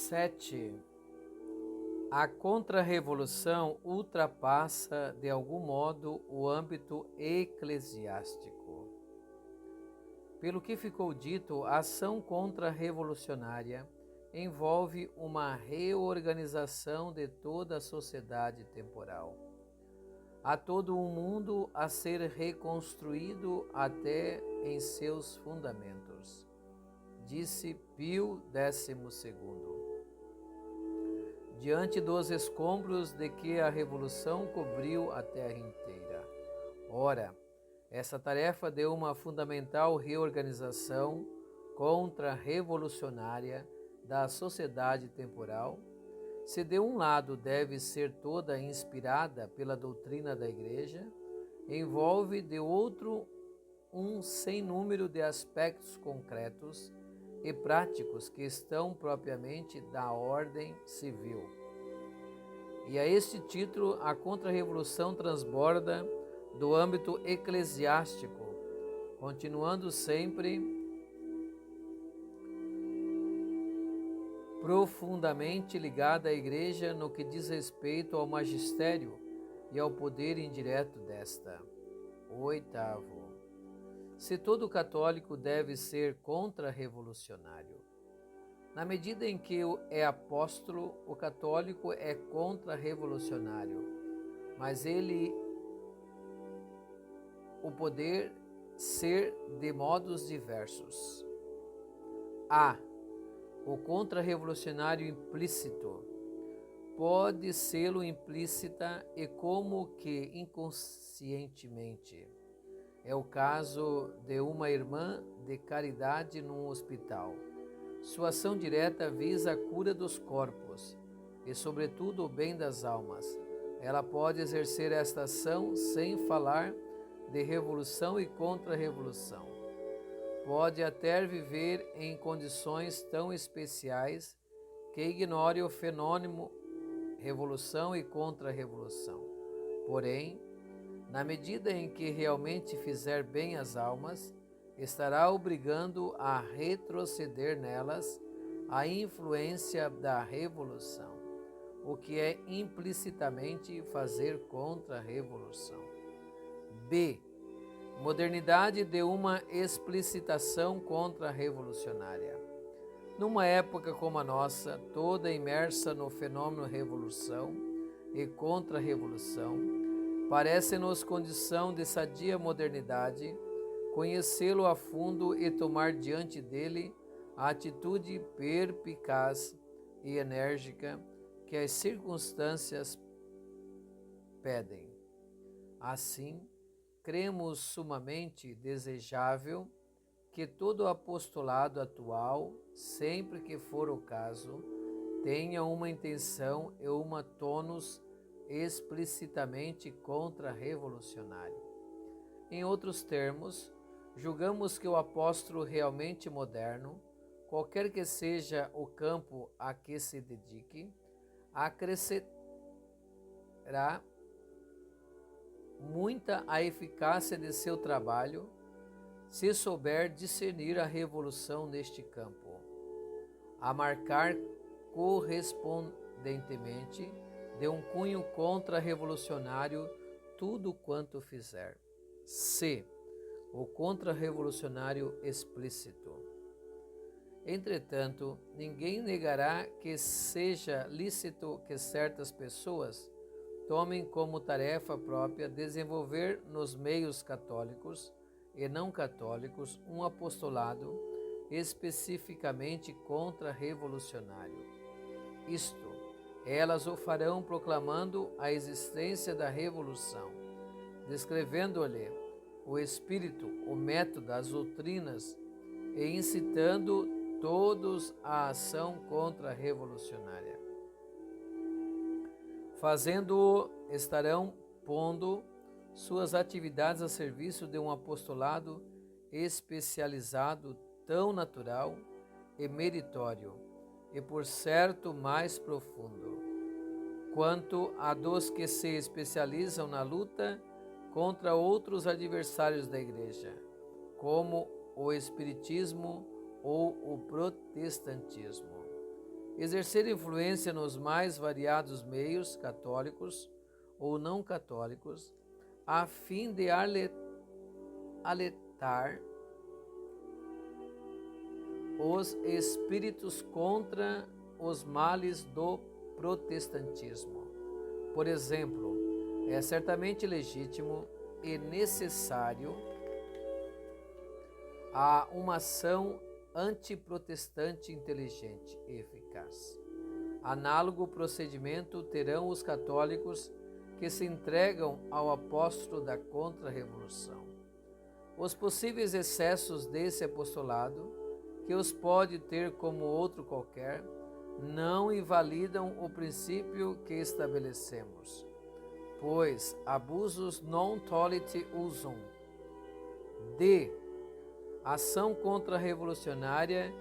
7. A contra-revolução ultrapassa, de algum modo, o âmbito eclesiástico. Pelo que ficou dito, a ação contra-revolucionária envolve uma reorganização de toda a sociedade temporal. Há todo um mundo a ser reconstruído até em seus fundamentos, disse Pio XII. Diante dos escombros de que a Revolução cobriu a terra inteira. Ora, essa tarefa de uma fundamental reorganização contra-revolucionária da sociedade temporal, se de um lado deve ser toda inspirada pela doutrina da Igreja, envolve de outro um sem número de aspectos concretos e práticos que estão propriamente da ordem civil. E a este título, a contra-revolução transborda do âmbito eclesiástico, continuando sempre profundamente ligada à Igreja no que diz respeito ao magistério e ao poder indireto desta. 8. Se todo católico deve ser contra-revolucionário. Na medida em que é apóstolo, o católico é contra-revolucionário, mas o poder ser de modos diversos. A. O contra-revolucionário implícito pode sê-lo implícita e como que inconscientemente. É o caso de uma irmã de caridade num hospital. Sua ação direta visa a cura dos corpos e, sobretudo, o bem das almas. Ela pode exercer esta ação sem falar de revolução e contra-revolução. Pode até viver em condições tão especiais que ignore o fenômeno revolução e contra-revolução. Porém, na medida em que realmente fizer bem às almas, estará obrigando a retroceder nelas a influência da revolução, o que é implicitamente fazer contra-revolução. B. Modernidade de uma explicitação contra-revolucionária. Numa época como a nossa, toda imersa no fenômeno revolução e contra-revolução, parece-nos condição de sadia modernidade conhecê-lo a fundo e tomar diante dele a atitude perspicaz e enérgica que as circunstâncias pedem. Assim, cremos sumamente desejável que todo o apostolado atual, sempre que for o caso, tenha uma intenção e uma tônus explicitamente contra-revolucionário. Em outros termos, julgamos que o apóstolo realmente moderno, qualquer que seja o campo a que se dedique, acrescerá muita a eficácia de seu trabalho, se souber discernir a revolução neste campo, a marcar correspondentemente de um cunho contra-revolucionário tudo quanto fizer. C. O contra-revolucionário explícito. Entretanto, ninguém negará que seja lícito que certas pessoas tomem como tarefa própria desenvolver nos meios católicos e não católicos um apostolado especificamente contra-revolucionário. Isto, elas o farão proclamando a existência da revolução, descrevendo-lhe o espírito, o método, as doutrinas e incitando todos à ação contra-revolucionária. Fazendo-o, estarão pondo suas atividades a serviço de um apostolado especializado tão natural e meritório, e por certo mais profundo, quanto a dos que se especializam na luta contra outros adversários da Igreja, como o Espiritismo ou o Protestantismo. exercer influência nos mais variados meios, católicos ou não católicos, a fim de alertar os espíritos contra os males do protestantismo. Por exemplo, é certamente legítimo e necessário a uma ação antiprotestante inteligente e eficaz. Análogo procedimento terão os católicos que se entregam ao apóstolo da contra-revolução. Os possíveis excessos desse apostolado, que os pode ter como outro qualquer, não invalidam o princípio que estabelecemos, pois abusus non tollit usum. D. Ação contra-revolucionária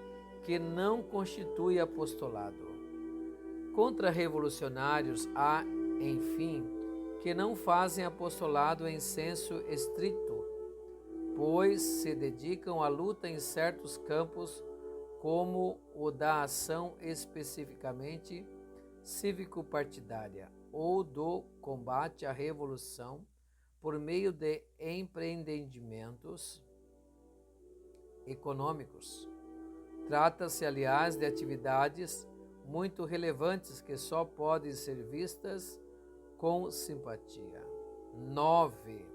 que não constitui apostolado. Contra-revolucionários há, enfim, que não fazem apostolado em senso estrito, pois se dedicam à luta em certos campos, como o da ação especificamente cívico-partidária ou do combate à revolução por meio de empreendimentos econômicos. Trata-se, aliás, de atividades muito relevantes que só podem ser vistas com simpatia. 9.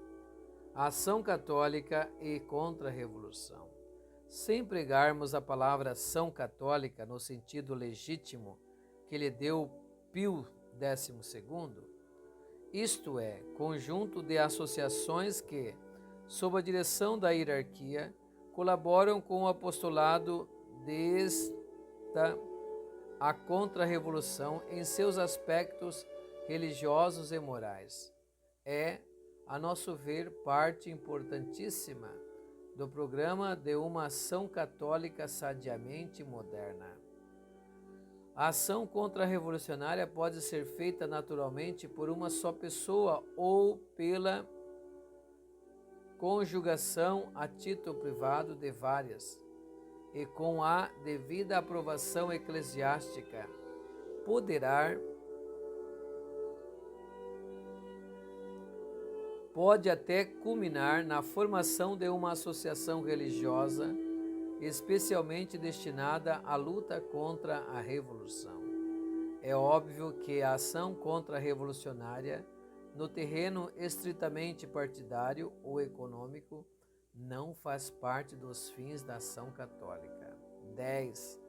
Ação católica e contra-revolução. Se empregarmos a palavra ação católica no sentido legítimo que lhe deu Pio XII, isto é, conjunto de associações que, sob a direção da hierarquia, colaboram com o apostolado desta a contra-revolução em seus aspectos religiosos e morais, é, a nosso ver, parte importantíssima do programa de uma ação católica sadiamente moderna. A ação contra-revolucionária pode ser feita naturalmente por uma só pessoa ou pela conjugação a título privado de várias, e com a devida aprovação eclesiástica, pode até culminar na formação de uma associação religiosa especialmente destinada à luta contra a revolução. É óbvio que a ação contra-revolucionária, no terreno estritamente partidário ou econômico, não faz parte dos fins da ação católica. 10.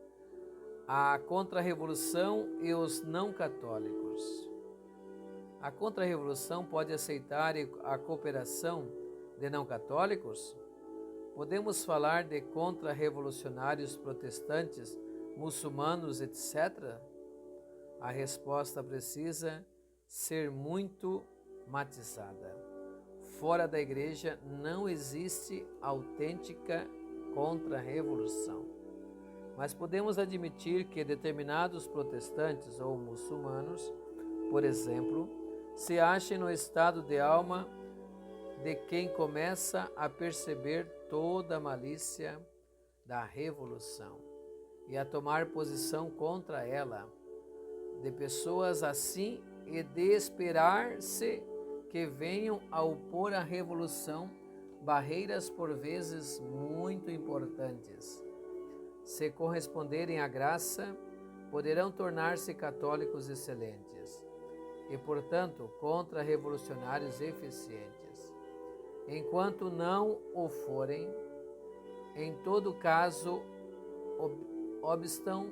A contra-revolução e os não católicos. A contra-revolução pode aceitar a cooperação de não católicos? Podemos falar de contra-revolucionários protestantes, muçulmanos, etc.? A resposta precisa ser muito matizada. Fora da igreja não existe autêntica contra-revolução. Mas podemos admitir que determinados protestantes ou muçulmanos, por exemplo, se achem no estado de alma de quem começa a perceber toda a malícia da revolução e a tomar posição contra ela, de pessoas assim e de esperar-se que venham a opor à revolução barreiras por vezes muito importantes. Se corresponderem à graça, poderão tornar-se católicos excelentes e, portanto, contra-revolucionários eficientes. Enquanto não o forem, em todo caso, obstam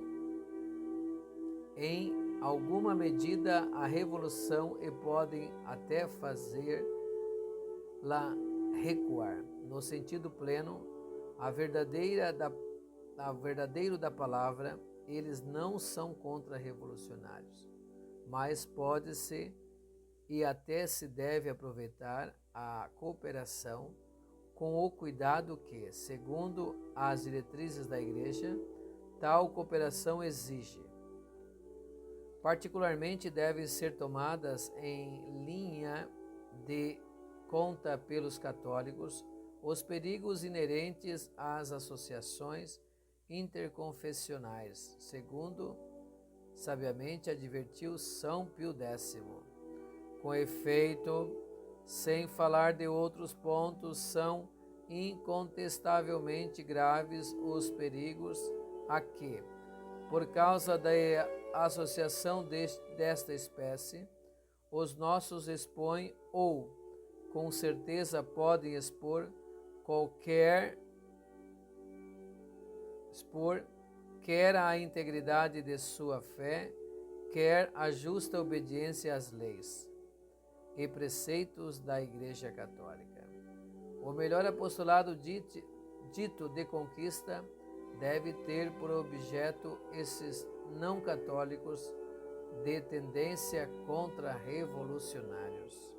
em alguma medida a revolução e podem até fazê-la recuar. No sentido pleno, a verdadeiro da palavra, eles não são contra-revolucionários, mas pode-se e até se deve aproveitar a cooperação com o cuidado que, segundo as diretrizes da Igreja, tal cooperação exige. Particularmente devem ser tomadas em linha de conta pelos católicos os perigos inerentes às associações interconfessionais, segundo sabiamente advertiu São Pio X. Com efeito, sem falar de outros pontos, são incontestavelmente graves os perigos a que, por causa da associação desta espécie, os nossos expõem ou, com certeza, podem expor quer a integridade de sua fé, quer a justa obediência às leis e preceitos da Igreja Católica. O melhor apostolado dito de conquista deve ter por objeto esses não católicos de tendência contra-revolucionários.